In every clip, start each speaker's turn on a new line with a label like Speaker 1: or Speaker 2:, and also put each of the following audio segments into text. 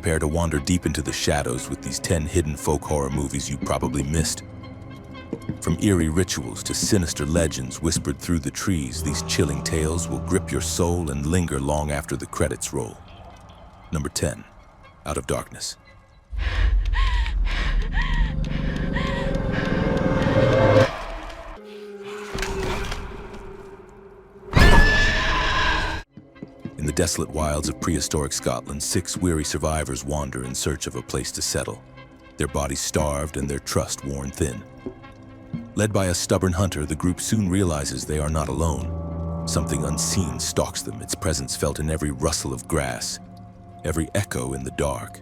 Speaker 1: prepare to wander deep into the shadows with these 10 hidden folk horror movies you probably missed. From eerie rituals to sinister legends whispered through the trees, these chilling tales will grip your soul and linger long after the credits roll. Number 10, Out of Darkness. In the desolate wilds of prehistoric Scotland, 6 weary survivors wander in search of a place to settle, their bodies starved and their trust worn thin. Led by a stubborn hunter, the group soon realizes they are not alone. Something unseen stalks them, its presence felt in every rustle of grass, every echo in the dark.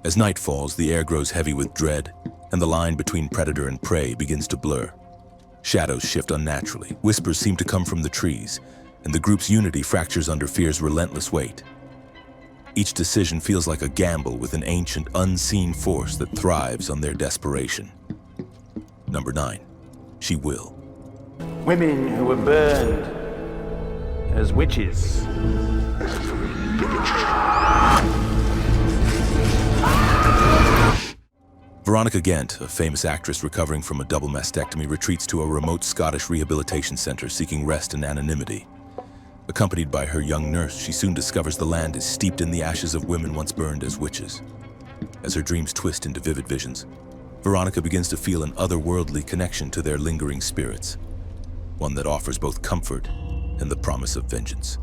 Speaker 1: As night falls, the air grows heavy with dread, and the line between predator and prey begins to blur. Shadows shift unnaturally, whispers seem to come from the trees, and the group's unity fractures under fear's relentless weight. Each decision feels like a gamble with an ancient, unseen force that thrives on their desperation. Number 9, She Will.
Speaker 2: Women who were burned as witches.
Speaker 1: Veronica Gent, a famous actress recovering from a double mastectomy, retreats to a remote Scottish rehabilitation center seeking rest and anonymity. Accompanied by her young nurse, she soon discovers the land is steeped in the ashes of women once burned as witches. As her dreams twist into vivid visions, Veronica begins to feel an otherworldly connection to their lingering spirits, one that offers both comfort and the promise of vengeance.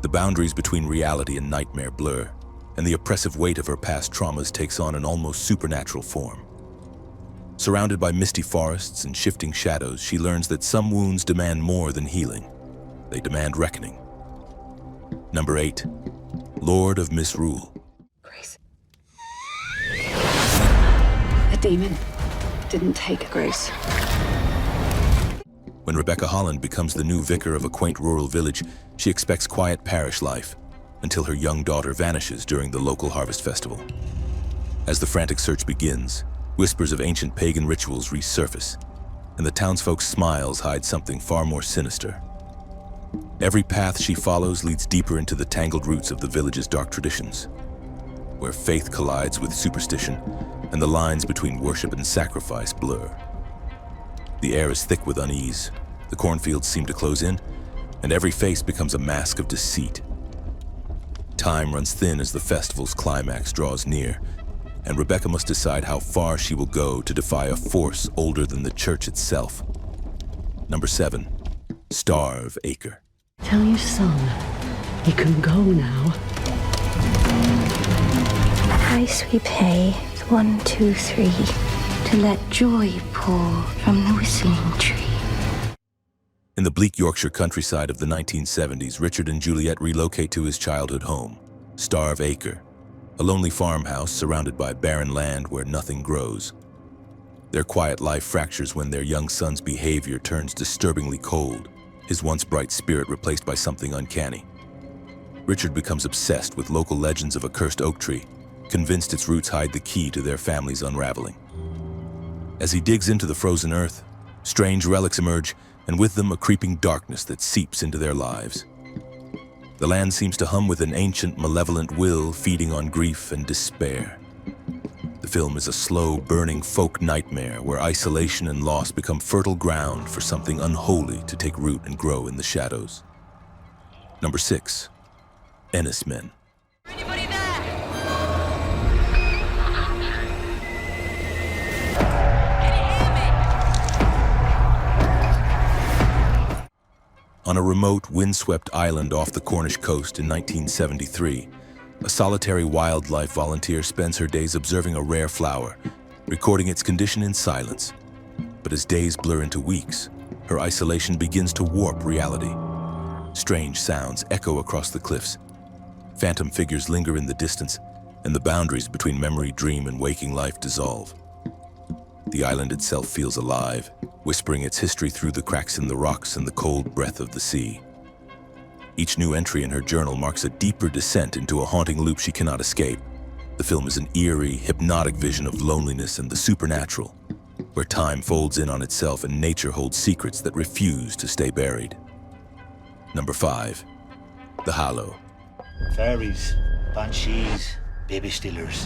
Speaker 1: The boundaries between reality and nightmare blur, and the oppressive weight of her past traumas takes on an almost supernatural form. Surrounded by misty forests and shifting shadows, she learns that some wounds demand more than healing. They demand reckoning. Number 8, Lord of Misrule.
Speaker 3: Grace. A demon didn't take Grace.
Speaker 1: When Rebecca Holland becomes the new vicar of a quaint rural village, she expects quiet parish life until her young daughter vanishes during the local harvest festival. As the frantic search begins, whispers of ancient pagan rituals resurface, and the townsfolk's smiles hide something far more sinister. Every path she follows leads deeper into the tangled roots of the village's dark traditions, where faith collides with superstition and the lines between worship and sacrifice blur. The air is thick with unease, the cornfields seem to close in, and every face becomes a mask of deceit. Time runs thin as the festival's climax draws near, and Rebecca must decide how far she will go to defy a force older than the church itself. Number 7, Star of Acre.
Speaker 3: Tell your son he can go now.
Speaker 4: The price we pay is 1, 2, 3 to let joy pour from the whistling tree.
Speaker 1: In the bleak Yorkshire countryside of the 1970s, Richard and Juliet relocate to his childhood home, Star of Acre, a lonely farmhouse surrounded by barren land where nothing grows. Their quiet life fractures when their young son's behavior turns disturbingly cold, his once bright spirit replaced by something uncanny. Richard becomes obsessed with local legends of a cursed oak tree, convinced its roots hide the key to their family's unraveling. As he digs into the frozen earth, strange relics emerge, and with them a creeping darkness that seeps into their lives. The land seems to hum with an ancient, malevolent will feeding on grief and despair. The film is a slow, burning folk nightmare where isolation and loss become fertile ground for something unholy to take root and grow in the shadows. Number 6, Enys Men.
Speaker 5: Anybody there?
Speaker 1: On a remote, windswept island off the Cornish coast in 1973, a solitary wildlife volunteer spends her days observing a rare flower, recording its condition in silence. But as days blur into weeks, her isolation begins to warp reality. Strange sounds echo across the cliffs. Phantom figures linger in the distance, and the boundaries between memory, dream, and waking life dissolve. The island itself feels alive, whispering its history through the cracks in the rocks and the cold breath of the sea. Each new entry in her journal marks a deeper descent into a haunting loop she cannot escape. The film is an eerie, hypnotic vision of loneliness and the supernatural, where time folds in on itself and nature holds secrets that refuse to stay buried. Number 5, The Hallow.
Speaker 2: Fairies
Speaker 5: Banshees, baby stealers.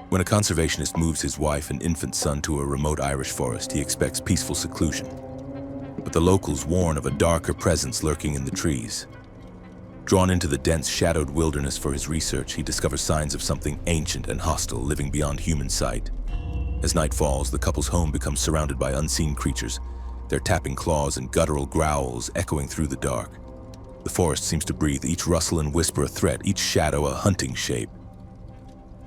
Speaker 1: When a conservationist moves his wife and infant son to a remote Irish forest, he expects peaceful seclusion. But the locals warn of a darker presence lurking in the trees. Drawn into the dense, shadowed wilderness for his research, he discovers signs of something ancient and hostile living beyond human sight. As night falls, the couple's home becomes surrounded by unseen creatures, their tapping claws and guttural growls echoing through the dark. The forest seems to breathe, each rustle and whisper a threat, each shadow a hunting shape.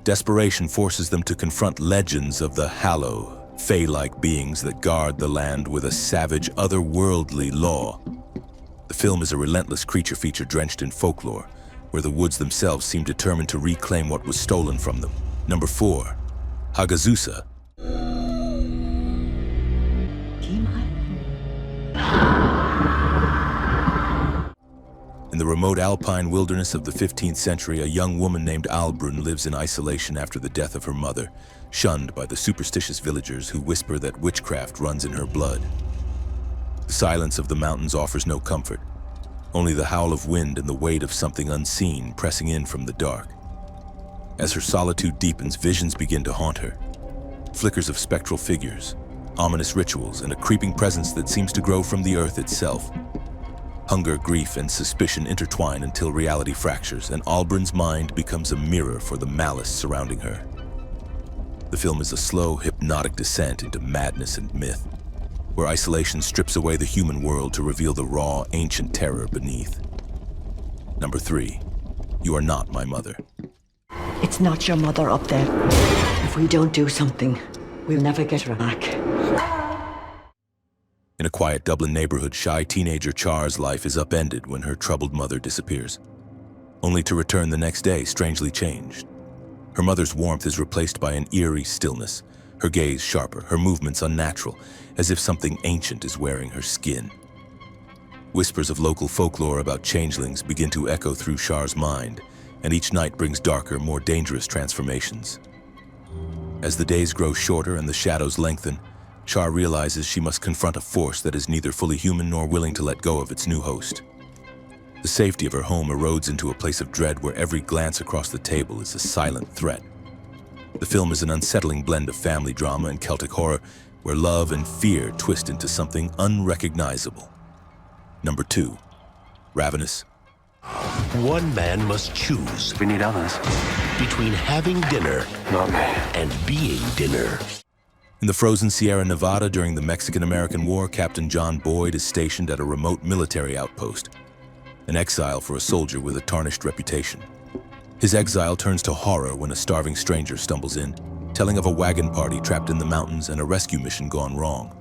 Speaker 1: Desperation forces them to confront legends of the Hallow, fae-like beings that guard the land with a savage, otherworldly law. The film is a relentless creature feature drenched in folklore, where the woods themselves seem determined to reclaim what was stolen from them. Number 4, Hagazussa. In the remote alpine wilderness of the 15th century, a young woman named Albrun lives in isolation after the death of her mother, shunned by the superstitious villagers who whisper that witchcraft runs in her blood. The silence of the mountains offers no comfort, only the howl of wind and the weight of something unseen pressing in from the dark. As her solitude deepens, visions begin to haunt her. Flickers of spectral figures, ominous rituals, and a creeping presence that seems to grow from the earth itself. Hunger, grief, and suspicion intertwine until reality fractures, and Albrun's mind becomes a mirror for the malice surrounding her. The film is a slow, hypnotic descent into madness and myth, where isolation strips away the human world to reveal the raw, ancient terror beneath. Number 3, You Are Not My Mother.
Speaker 6: It's not your mother up there. If we don't do something, we'll never get her back.
Speaker 1: In a quiet Dublin neighborhood, shy teenager Char's life is upended when her troubled mother disappears, only to return the next day strangely changed. Her mother's warmth is replaced by an eerie stillness, her gaze sharper, her movements unnatural, as if something ancient is wearing her skin. Whispers of local folklore about changelings begin to echo through Char's mind, and each night brings darker, more dangerous transformations. As the days grow shorter and the shadows lengthen, Char realizes she must confront a force that is neither fully human nor willing to let go of its new host. The safety of her home erodes into a place of dread where every glance across the table is a silent threat. The film is an unsettling blend of family drama and Celtic horror, where love and fear twist into something unrecognizable. Number 2, Ravenous.
Speaker 7: One man must choose
Speaker 2: We need others.
Speaker 7: between having dinner
Speaker 2: Not me.
Speaker 7: and being dinner.
Speaker 1: In the frozen Sierra Nevada during the Mexican-American War, Captain John Boyd is stationed at a remote military outpost, an exile for a soldier with a tarnished reputation. His exile turns to horror when a starving stranger stumbles in, telling of a wagon party trapped in the mountains and a rescue mission gone wrong.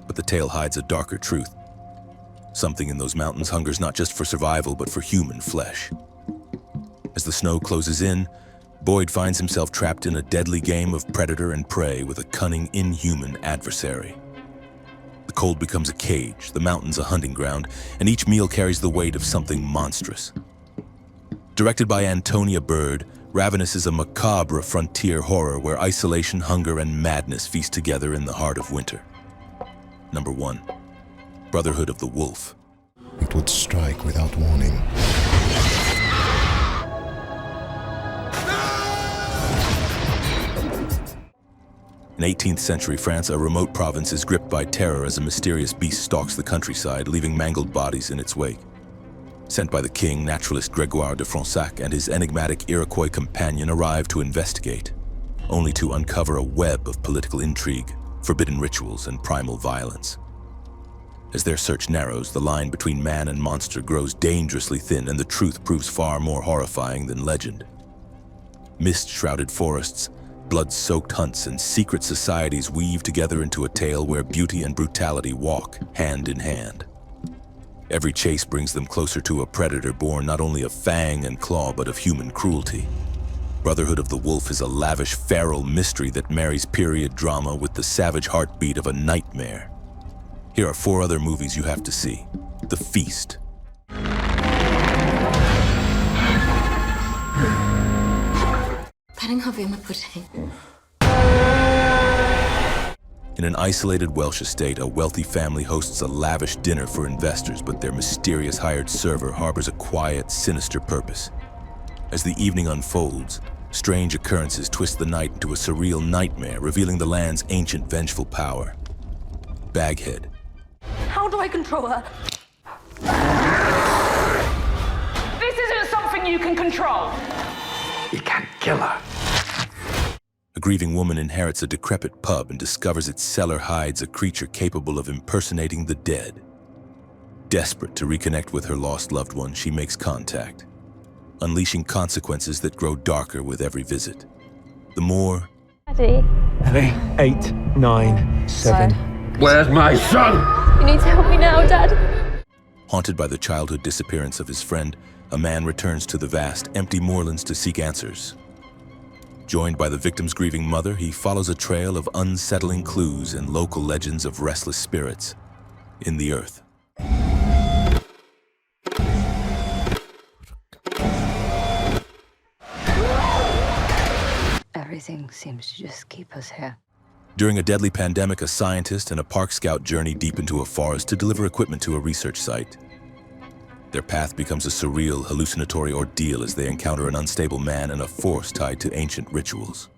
Speaker 1: But the tale hides a darker truth. Something in those mountains hungers not just for survival, but for human flesh. As the snow closes in, Boyd finds himself trapped in a deadly game of predator and prey with a cunning, inhuman adversary. The cold becomes a cage, the mountains a hunting ground, and each meal carries the weight of something monstrous. Directed by Antonia Bird, Ravenous is a macabre frontier horror where isolation, hunger, and madness feast together in the heart of winter. Number 1, Brotherhood of the Wolf.
Speaker 8: It would strike without warning.
Speaker 1: In 18th century France, a remote province is gripped by terror as a mysterious beast stalks the countryside, leaving mangled bodies in its wake. Sent by the king, naturalist Grégoire de Fronsac and his enigmatic Iroquois companion arrive to investigate, only to uncover a web of political intrigue, forbidden rituals, and primal violence. As their search narrows, the line between man and monster grows dangerously thin, and the truth proves far more horrifying than legend. Mist-shrouded forests, blood-soaked hunts, and secret societies weave together into a tale where beauty and brutality walk hand in hand. Every chase brings them closer to a predator born not only of fang and claw, but of human cruelty. Brotherhood of the Wolf is a lavish, feral mystery that marries period drama with the savage heartbeat of a nightmare. Here are 4 other movies you have to see. The Feast.
Speaker 4: Parang hawi mo puting.
Speaker 1: In an isolated Welsh estate, a wealthy family hosts a lavish dinner for investors, but their mysterious hired server harbors a quiet, sinister purpose. As the evening unfolds, strange occurrences twist the night into a surreal nightmare, revealing the land's ancient vengeful power. Baghead.
Speaker 9: How do I control her? This isn't something you can control.
Speaker 2: You can't kill her.
Speaker 1: A grieving woman inherits a decrepit pub and discovers its cellar hides a creature capable of impersonating the dead. Desperate to reconnect with her lost loved one, she makes contact, unleashing consequences that grow darker with every visit. The more...
Speaker 10: Daddy.
Speaker 11: 8, 9, 7.
Speaker 2: Where's my son?
Speaker 10: You need to help me now, Dad.
Speaker 1: Haunted by the childhood disappearance of his friend, a man returns to the vast, empty moorlands to seek answers. Joined by the victim's grieving mother, he follows a trail of unsettling clues and local legends of restless spirits in the earth.
Speaker 4: Everything seems to just keep us here.
Speaker 1: During a deadly pandemic, a scientist and a park scout journey deep into a forest to deliver equipment to a research site. Their path becomes a surreal, hallucinatory ordeal as they encounter an unstable man and a force tied to ancient rituals.